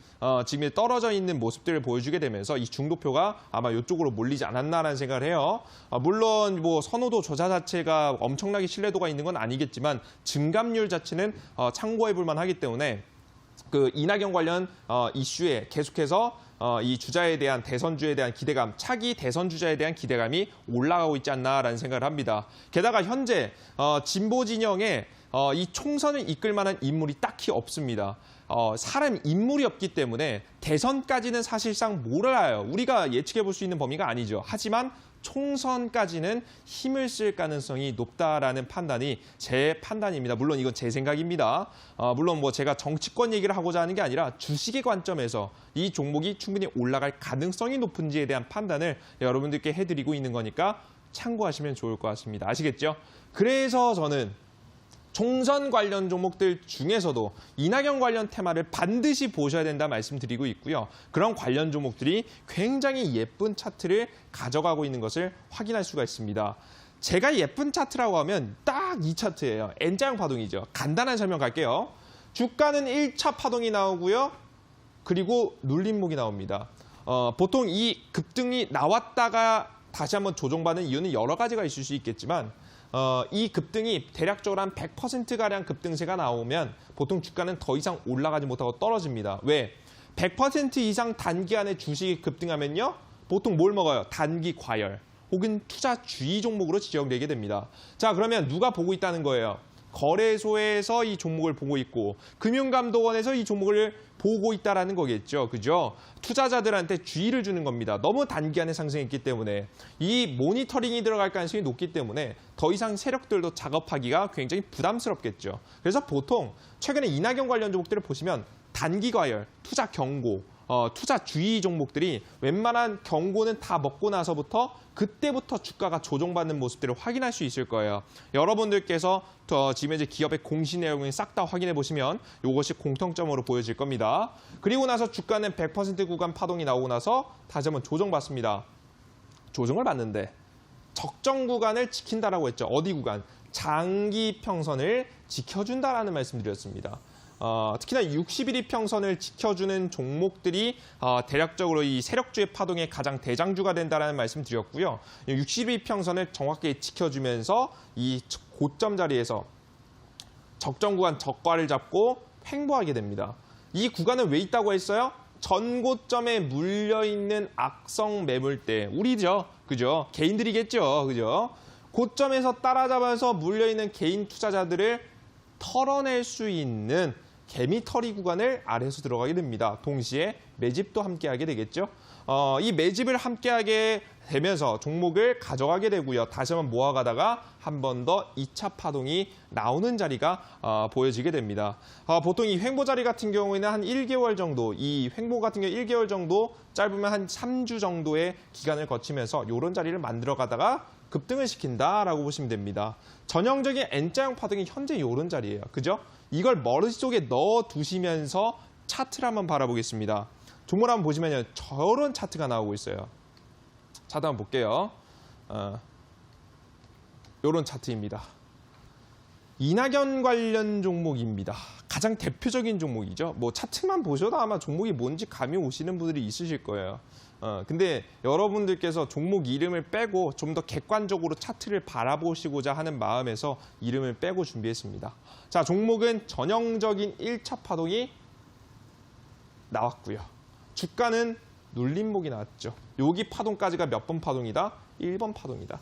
지금 떨어져 있는 모습들을 보여주게 되면서 이 중도표가 아마 이쪽으로 몰리지 않았나라는 생각을 해요. 물론 선호도 조사 자체가 엄청나게 신뢰도가 있는 건 아니겠지만 증감률 자체는 참고해 볼 만하기 때문에 그 이낙연 관련 이슈에 계속해서 이 주자에 대한 대선주에 대한 기대감, 차기 대선 주자에 대한 기대감이 올라가고 있지 않나라는 생각을 합니다. 게다가 현재 진보 진영에 이 총선을 이끌 만한 인물이 딱히 없습니다. 사람 인물이 없기 때문에 대선까지는 사실상 몰라요. 우리가 예측해 볼 수 있는 범위가 아니죠. 하지만 총선까지는 힘을 쓸 가능성이 높다라는 판단이 제 판단입니다. 물론 이건 제 생각입니다. 물론 제가 정치권 얘기를 하고자 하는 게 아니라 주식의 관점에서 이 종목이 충분히 올라갈 가능성이 높은지에 대한 판단을 여러분들께 해드리고 있는 거니까 참고하시면 좋을 것 같습니다. 아시겠죠? 그래서 저는 총선 관련 종목들 중에서도 이낙연 관련 테마를 반드시 보셔야 된다 말씀드리고 있고요. 그런 관련 종목들이 굉장히 예쁜 차트를 가져가고 있는 것을 확인할 수가 있습니다. 제가 예쁜 차트라고 하면 딱 이 차트예요. N자형 파동이죠. 간단한 설명 갈게요. 주가는 1차 파동이 나오고요. 그리고 눌림목이 나옵니다. 보통 이 급등이 나왔다가 다시 한번 조정받는 이유는 여러 가지가 있을 수 있겠지만 이 급등이 대략적으로 한 100%가량 급등세가 나오면 보통 주가는 더 이상 올라가지 못하고 떨어집니다. 왜? 100% 이상 단기간에 주식이 급등하면요. 보통 뭘 먹어요? 단기 과열 혹은 투자주의 종목으로 지정되게 됩니다. 자, 그러면 누가 보고 있다는 거예요? 거래소에서 이 종목을 보고 있고 금융감독원에서 이 종목을 보고 있다라는 거겠죠. 그죠? 투자자들한테 주의를 주는 겁니다. 너무 단기간에 상승했기 때문에 이 모니터링이 들어갈 가능성이 높기 때문에 더 이상 세력들도 작업하기가 굉장히 부담스럽겠죠. 그래서 보통 최근에 이낙연 관련 종목들을 보시면 단기 과열, 투자 경고, 투자 주의 종목들이 웬만한 경고는 다 먹고 나서부터 그때부터 주가가 조정받는 모습들을 확인할 수 있을 거예요. 여러분들께서 지금 현재 기업의 공시 내용을 싹 다 확인해 보시면 이것이 공통점으로 보여질 겁니다. 그리고 나서 주가는 100% 구간 파동이 나오고 나서 다시 한번 조정받습니다. 조정을 받는데 적정 구간을 지킨다라고 했죠. 어디 구간? 장기 평선을 지켜준다라는 말씀드렸습니다. 특히나 60일 이평선을 지켜주는 종목들이 대략적으로 이 세력주의 파동의 가장 대장주가 된다는 말씀 드렸고요. 60일 이평선을 정확하게 지켜주면서 이 고점 자리에서 적정 구간 저가를 잡고 횡보하게 됩니다. 이 구간은 왜 있다고 했어요? 전고점에 물려있는 악성 매물대, 우리죠. 그죠? 개인들이겠죠. 그죠? 고점에서 따라잡아서 물려있는 개인 투자자들을 털어낼 수 있는 개미털이 구간을 아래에서 들어가게 됩니다. 동시에 매집도 함께하게 되겠죠. 이 매집을 함께하게 되면서 종목을 가져가게 되고요. 다시 한번 모아가다가 한 번 더 2차 파동이 나오는 자리가 보여지게 됩니다. 보통 이 횡보 자리 같은 경우에는 한 1개월 정도, 이 횡보 같은 경우 1개월 정도, 짧으면 한 3주 정도의 기간을 거치면서 이런 자리를 만들어 가다가 급등을 시킨다라고 보시면 됩니다. 전형적인 N자형 파동이 현재 이런 자리예요. 그죠? 이걸 머릿속에 넣어 두시면서 차트를 한번 바라보겠습니다. 종목을 한번 보시면요. 저런 차트가 나오고 있어요. 차트 한번 볼게요. 이런 차트입니다. 이낙연 관련 종목입니다. 가장 대표적인 종목이죠. 뭐 차트만 보셔도 아마 종목이 뭔지 감이 오시는 분들이 있으실 거예요. 근데 여러분들께서 종목 이름을 빼고 좀 더 객관적으로 차트를 바라보시고자 하는 마음에서 이름을 빼고 준비했습니다. 자, 종목은 전형적인 1차 파동이 나왔고요. 주가는 눌림목이 나왔죠. 여기 파동까지가 몇 번 파동이다? 1번 파동이다.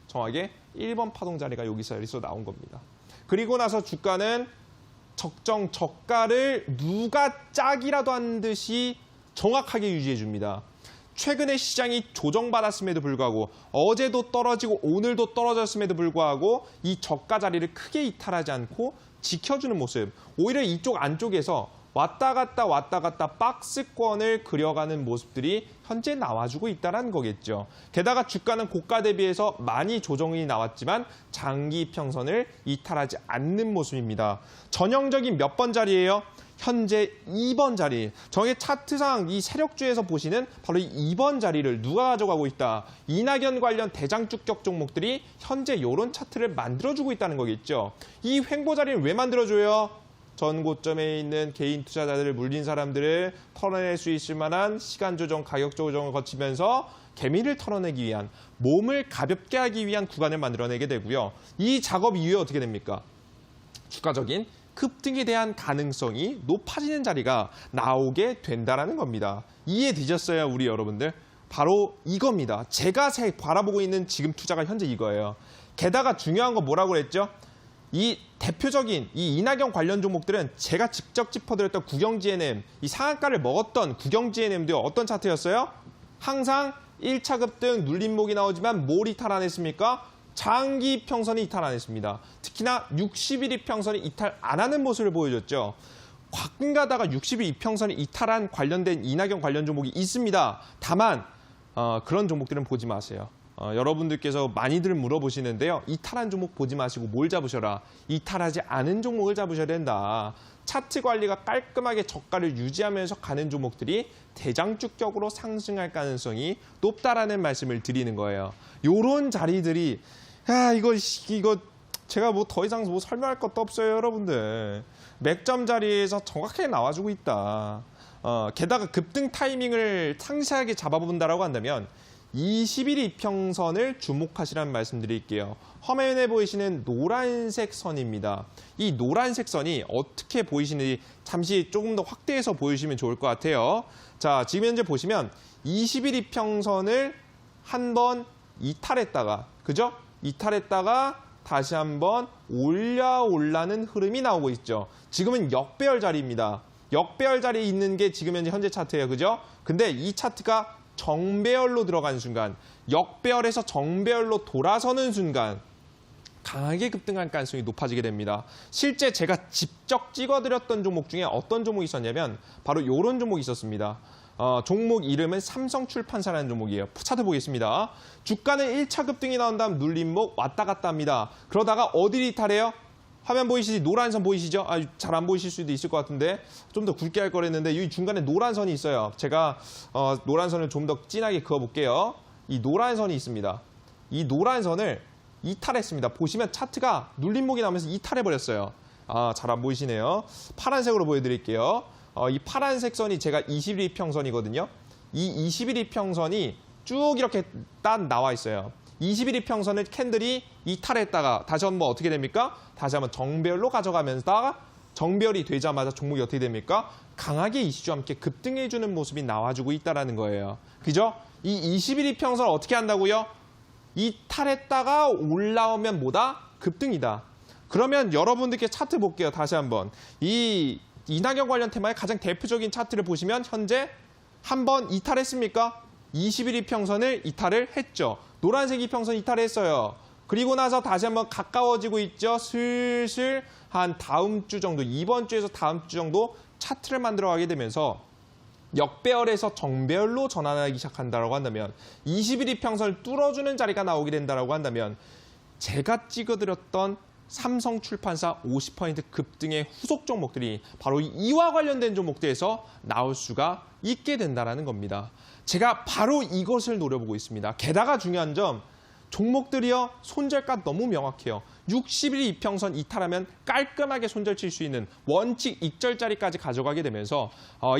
정확하게 1번 파동 자리가 여기서 나온 겁니다. 그리고 나서 주가는 적정 저가를 누가 짝이라도 한 듯이 정확하게 유지해 줍니다. 최근에 시장이 조정받았음에도 불구하고 어제도 떨어지고 오늘도 떨어졌음에도 불구하고 이 저가 자리를 크게 이탈하지 않고 지켜주는 모습. 오히려 이쪽 안쪽에서 왔다 갔다 박스권을 그려가는 모습들이 현재 나와주고 있다는 거겠죠. 게다가 주가는 고가 대비해서 많이 조정이 나왔지만 장기 평선을 이탈하지 않는 모습입니다. 전형적인 몇 번 자리예요? 현재 2번 자리. 정의 차트상 이 세력주에서 보시는 바로 이 2번 자리를 누가 가져가고 있다. 이낙연 관련 대장주격 종목들이 현재 이런 차트를 만들어주고 있다는 거겠죠. 이 횡보 자리를 왜 만들어줘요? 전 고점에 있는 개인 투자자들을 물린 사람들을 털어낼 수 있을 만한 시간 조정, 가격 조정을 거치면서 개미를 털어내기 위한, 몸을 가볍게 하기 위한 구간을 만들어내게 되고요. 이 작업 이후에 어떻게 됩니까? 주가적인 급등에 대한 가능성이 높아지는 자리가 나오게 된다는 겁니다. 이해되셨어요, 우리 여러분들? 바로 이겁니다. 제가 바라보고 있는 지금 투자가 현재 이거예요. 게다가 중요한 건 뭐라고 그랬죠? 이 대표적인 이 이낙연 관련 종목들은 제가 직접 짚어드렸던 국영GNM, 이 상한가를 먹었던 국영GNM도 어떤 차트였어요? 항상 1차 급등 눌림목이 나오지만 뭘 이탈 안 했습니까? 장기 평선이 이탈 안 했습니다. 특히나 60일 이평선이 이탈 안 하는 모습을 보여줬죠. 가끔 가다가 60일 이평선이 이탈한 관련된 이낙연 관련 종목이 있습니다. 다만 그런 종목들은 보지 마세요. 여러분들께서 많이들 물어보시는데요. 이탈한 종목 보지 마시고 뭘 잡으셔라. 이탈하지 않은 종목을 잡으셔야 된다. 차트 관리가 깔끔하게 저가를 유지하면서 가는 종목들이 대장주격으로 상승할 가능성이 높다라는 말씀을 드리는 거예요. 요런 자리들이 이거 제가 뭐 더 이상 뭐 설명할 것도 없어요, 여러분들. 맥점 자리에서 정확하게 나와주고 있다. 게다가 급등 타이밍을 상세하게 잡아본다라고 한다면 20일 이평선을 주목하시라는 말씀 드릴게요. 화면에 보이시는 노란색 선입니다. 이 노란색 선이 어떻게 보이시는지 잠시 조금 더 확대해서 보여주시면 좋을 것 같아요. 자, 지금 현재 보시면 20일 이평선을 한번 이탈했다가, 그죠? 이탈했다가 다시 한번 올라는 흐름이 나오고 있죠. 지금은 역배열 자리입니다. 역배열 자리에 있는 게 지금 현재 차트예요. 그죠? 근데 이 차트가 정배열로 들어가는 순간, 역배열에서 정배열로 돌아서는 순간 강하게 급등할 가능성이 높아지게 됩니다. 실제 제가 직접 찍어드렸던 종목 중에 어떤 종목이 있었냐면 바로 이런 종목이 있었습니다. 종목 이름은 삼성출판사라는 종목이에요. 차트 보겠습니다. 주가는 1차 급등이 나온 다음 눌림목 왔다 갔다 합니다. 그러다가 어디를 이탈해요? 화면 보이시지? 노란 선 보이시죠? 잘 안 보이실 수도 있을 것 같은데 좀 더 굵게 할 거랬는데 이 중간에 노란 선이 있어요. 제가 노란 선을 좀 더 진하게 그어볼게요. 이 노란 선이 있습니다. 이 노란 선을 이탈했습니다. 보시면 차트가 눌림목이 나오면서 이탈해버렸어요. 잘 안 보이시네요. 파란색으로 보여드릴게요. 이 파란색 선이 제가 21 이평선이거든요. 이 21 이평선이 쭉 이렇게 딱 나와 있어요. 21 이평선을 캔들이 이탈했다가 다시 한번 어떻게 됩니까? 다시 한번 정배열로 가져가면서 정배열이 되자마자 종목이 어떻게 됩니까? 강하게 이슈와 함께 급등해주는 모습이 나와주고 있다는 거예요. 그죠? 이 21 이평선을 어떻게 한다고요? 이탈했다가 올라오면 뭐다? 급등이다. 그러면 여러분들께 차트 볼게요. 다시 한번. 이 이낙연 관련 테마의 가장 대표적인 차트를 보시면 현재 한번 이탈했습니까? 21 이평선을 이탈을 했죠. 노란색 이평선 이탈했어요. 그리고 나서 다시 한번 가까워지고 있죠. 슬슬 한 다음 주 정도, 이번 주에서 다음 주 정도 차트를 만들어가게 되면서 역배열에서 정배열로 전환하기 시작한다고 한다면 21 이평선을 뚫어주는 자리가 나오게 된다고 한다면 제가 찍어드렸던 삼성출판사 50% 급등의 후속 종목들이 바로 이와 관련된 종목들에서 나올 수가 있게 된다는 겁니다. 제가 바로 이것을 노려보고 있습니다. 게다가 중요한 점, 종목들이요, 손절가 너무 명확해요. 60일 이평선 이탈하면 깔끔하게 손절칠 수 있는 원칙 익절자리까지 가져가게 되면서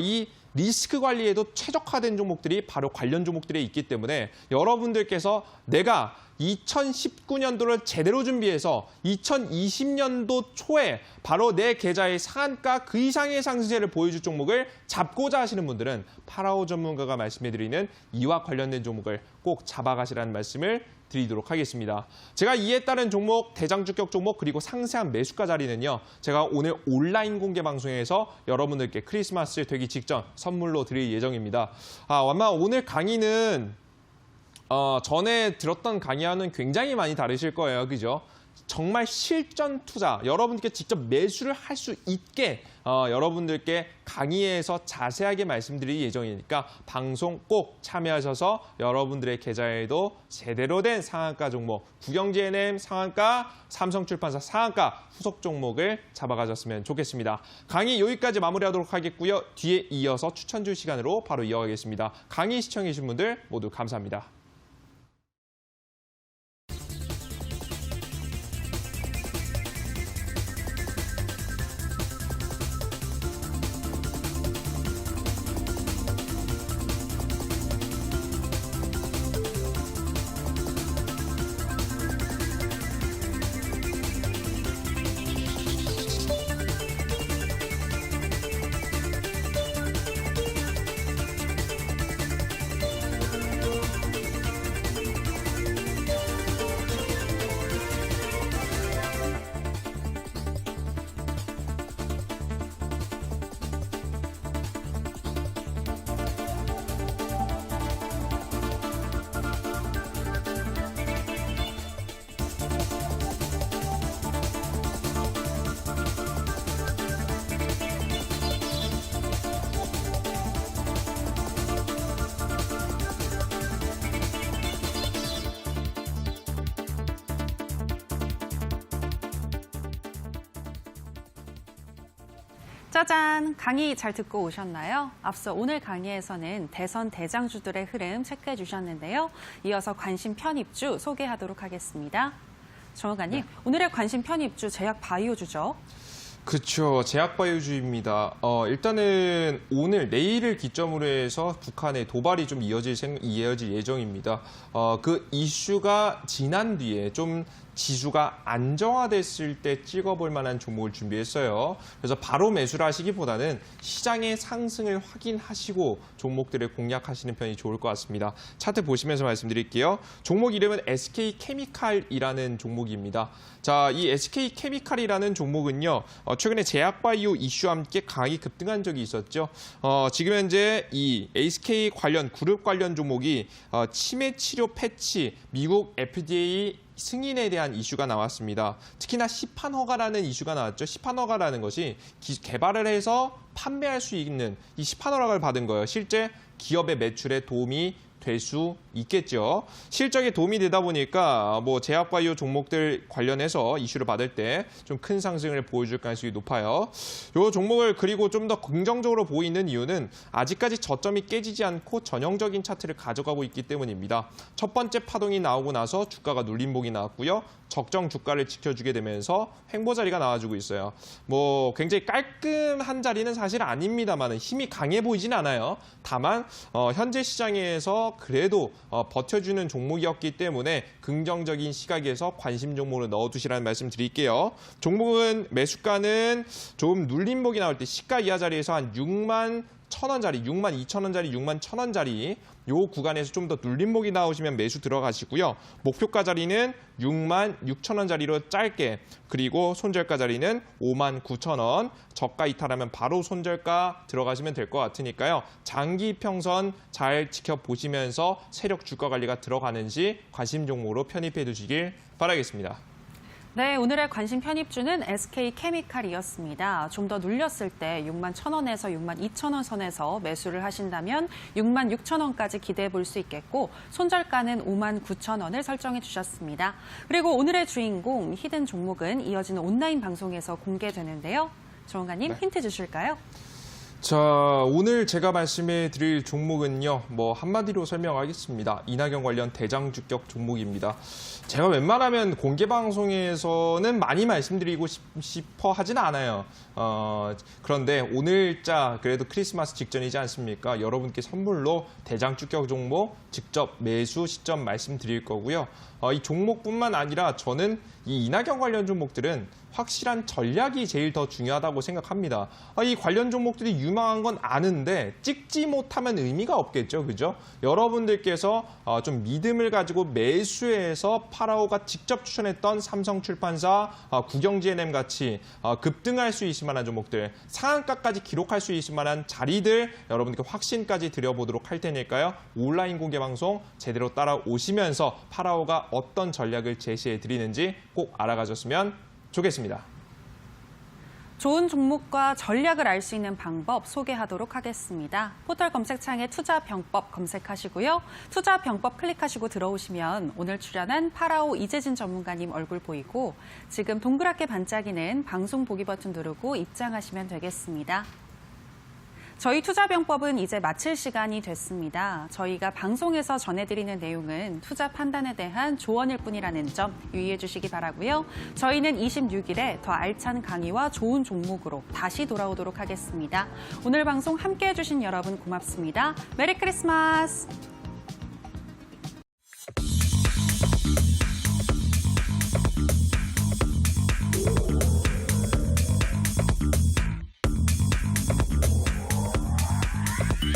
이 리스크 관리에도 최적화된 종목들이 바로 관련 종목들에 있기 때문에 여러분들께서 내가 2019년도를 제대로 준비해서 2020년도 초에 바로 내 계좌의 상한가 그 이상의 상승세를 보여줄 종목을 잡고자 하시는 분들은 파라오 전문가가 말씀해드리는 이와 관련된 종목을 꼭 잡아가시라는 말씀을 드리도록 하겠습니다. 제가 이에 따른 종목, 대장주격 종목, 그리고 상세한 매수가 자리는요. 제가 오늘 온라인 공개 방송에서 여러분들께 크리스마스 되기 직전 선물로 드릴 예정입니다. 아마 오늘 강의는 전에 들었던 강의와는 굉장히 많이 다르실 거예요. 그죠? 정말 실전 투자, 여러분들께 직접 매수를 할 수 있게 여러분들께 강의에서 자세하게 말씀드릴 예정이니까 방송 꼭 참여하셔서 여러분들의 계좌에도 제대로 된 상한가 종목, 구경GNM 상한가, 삼성출판사 상한가 후속 종목을 잡아가셨으면 좋겠습니다. 강의 여기까지 마무리하도록 하겠고요. 뒤에 이어서 추천주 시간으로 바로 이어가겠습니다. 강의 시청해 주신 분들 모두 감사합니다. 짜잔! 강의 잘 듣고 오셨나요? 앞서 오늘 강의에서는 대선 대장주들의 흐름 체크해 주셨는데요. 이어서 관심 편입주 소개하도록 하겠습니다. 정호가님, 네. 오늘의 관심 편입주 제약 바이오주죠? 그렇죠. 제약바이오주입니다. 일단은 오늘 내일을 기점으로 해서 북한의 도발이 좀 이어질 예정입니다. 그 이슈가 지난 뒤에 좀 지수가 안정화됐을 때 찍어볼 만한 종목을 준비했어요. 그래서 바로 매수를 하시기보다는 시장의 상승을 확인하시고 종목들을 공략하시는 편이 좋을 것 같습니다. 차트 보시면서 말씀드릴게요. 종목 이름은 SK케미칼이라는 종목입니다. 자, 이 SK케미칼이라는 종목은요, 최근에 제약바이오 이슈와 함께 강하게 급등한 적이 있었죠. 지금 현재 이 SK 관련 그룹 관련 종목이 치매 치료 패치 미국 FDA 승인에 대한 이슈가 나왔습니다. 특히나 시판 허가라는 이슈가 나왔죠. 시판 허가라는 것이 개발을 해서 판매할 수 있는 이 시판 허가를 받은 거예요. 실제 기업의 매출에 도움이 될 수 있겠죠. 실적에 도움이 되다 보니까 뭐 제약바이오 종목들 관련해서 이슈를 받을 때 좀 큰 상승을 보여줄 가능성이 높아요. 이 종목을 그리고 좀 더 긍정적으로 보이는 이유는 아직까지 저점이 깨지지 않고 전형적인 차트를 가져가고 있기 때문입니다. 첫 번째 파동이 나오고 나서 주가가 눌림목이 나왔고요. 적정 주가를 지켜주게 되면서 횡보 자리가 나와주고 있어요. 뭐 굉장히 깔끔한 자리는 사실 아닙니다만 힘이 강해 보이진 않아요. 다만 현재 시장에서 그래도 버텨주는 종목이었기 때문에 긍정적인 시각에서 관심 종목으로 넣어두시라는 말씀 드릴게요. 종목은 매수가는 좀 눌림목이 나올 때 시가 이하 자리에서 한 6만 1,000원짜리, 6만 2천원짜리, 6만 1,000원짜리 요 구간에서 좀 더 눌림목이 나오시면 매수 들어가시고요. 목표가 자리는 6만 6천원짜리로 짧게, 그리고 손절가 자리는 5만 9천원, 저가 이탈하면 바로 손절가 들어가시면 될 것 같으니까요. 장기 평선 잘 지켜보시면서 세력 주가 관리가 들어가는지 관심 종목으로 편입해 두시길 바라겠습니다. 네, 오늘의 관심 편입주는 SK케미칼이었습니다. 좀 더 눌렸을 때 6만 1,000원에서 6만 2천원 선에서 매수를 하신다면 6만 6천원까지 기대해 볼 수 있겠고 손절가는 5만 9천원을 설정해 주셨습니다. 그리고 오늘의 주인공 히든 종목은 이어지는 온라인 방송에서 공개되는데요. 조원가님 힌트 주실까요? 자, 오늘 제가 말씀해 드릴 종목은요, 뭐 한마디로 설명하겠습니다. 이낙연 관련 대장주격 종목입니다. 제가 웬만하면 공개 방송에서는 많이 말씀드리고 싶어 하진 않아요. 그런데 오늘자 그래도 크리스마스 직전이지 않습니까? 여러분께 선물로 대장주격 종목 직접 매수 시점 말씀드릴 거고요. 이 종목뿐만 아니라 저는 이 이낙연 관련 종목들은 확실한 전략이 제일 더 중요하다고 생각합니다. 이 관련 종목들이 유망한 건 아는데 찍지 못하면 의미가 없겠죠, 그죠? 여러분들께서 좀 믿음을 가지고 매수해서 파라오가 직접 추천했던 삼성출판사, 국영GNM 같이 급등할 수 있을 만한 종목들, 상한가까지 기록할 수 있을 만한 자리들 여러분께 확신까지 드려보도록 할 테니까요. 온라인 공개 방송 제대로 따라오시면서 파라오가 어떤 전략을 제시해 드리는지 꼭 알아가셨으면 좋겠습니다. 좋은 종목과 전략을 알 수 있는 방법 소개하도록 하겠습니다. 포털 검색창에 투자병법 검색하시고요. 투자병법 클릭하시고 들어오시면 오늘 출연한 파라오 이재진 전문가님 얼굴 보이고 지금 동그랗게 반짝이는 방송 보기 버튼 누르고 입장하시면 되겠습니다. 저희 투자병법은 이제 마칠 시간이 됐습니다. 저희가 방송에서 전해드리는 내용은 투자 판단에 대한 조언일 뿐이라는 점 유의해 주시기 바라고요. 저희는 26일에 더 알찬 강의와 좋은 종목으로 다시 돌아오도록 하겠습니다. 오늘 방송 함께해 주신 여러분 고맙습니다. 메리 크리스마스!